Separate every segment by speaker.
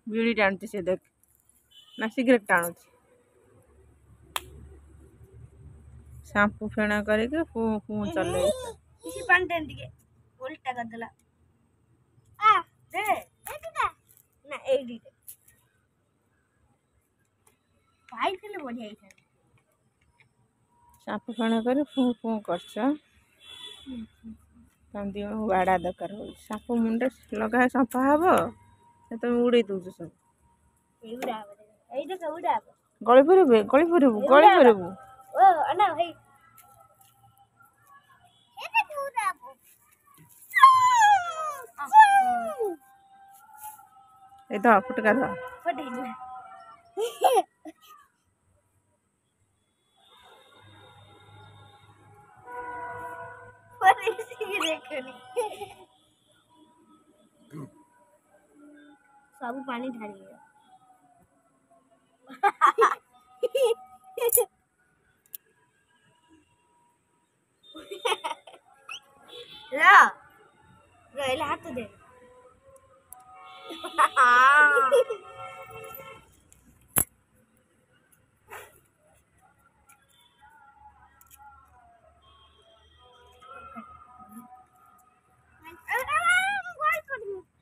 Speaker 1: बीड़ी टाणुची से देख ना सिगरेट टाणुची शाम्पू फेणा करके फू फू चले
Speaker 2: इसी पानी देन दिके उल्टा कर देला आ दे एटा ना एडी भाई केले बढ़िया है
Speaker 1: शाम्पू फेणा करे फू फू करछ तंदी वाड़ा दरकार हो शाम्पू मुंडे लगा सफा हबो तो उड़े दूज सब
Speaker 2: एउडा ए देख उडा
Speaker 1: गଳି पड़बू
Speaker 2: ओ अना भाई एते उडा
Speaker 1: ए तो फुटका दो
Speaker 2: फटिला सब पानी ढाली ला गैला हाथ दे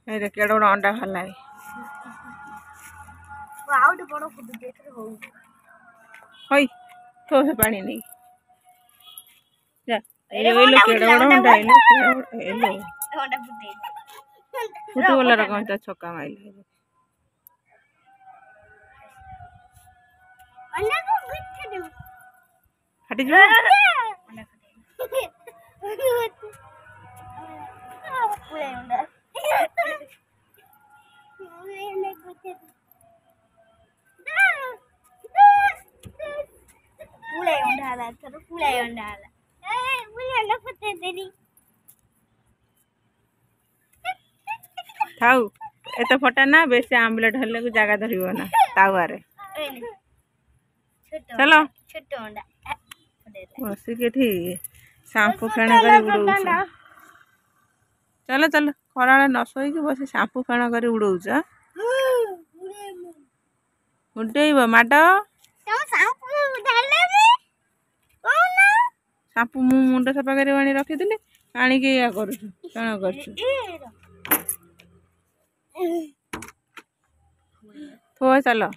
Speaker 1: ए केड़ा बड़ा अंडा खाला है
Speaker 2: आउट बड़ो खुद देख रे हो
Speaker 1: होई तो से पानी नहीं जा ए लो केड़ा बड़ा अंडा है लो
Speaker 2: अंडा फुटे
Speaker 1: फुटू वाला रकम तो छक्का माइल
Speaker 2: अंडा को बिट दे
Speaker 1: फटी जा
Speaker 2: अंडा फटे पूरा अंडा पूरा अंडा आला तो पूरा अंडा आला ए पूरा अंडा फटे देनी
Speaker 1: थाउ एत फटा ना बेसी आमलेट हल्ले को जगह धरिबो ना तावा रे चलो
Speaker 2: छोटो अंडा
Speaker 1: बसी के ठीक शाम्पू फेणा कर उड़ौछ चलो चलो खरा न सोई के बसी शाम्पू फेणा कर उड़ौछ उड़ेइबो माडो शाम्पू मु मुंड सफा कर आनी रखिदिली आनी के या करू कण करछु थो चलो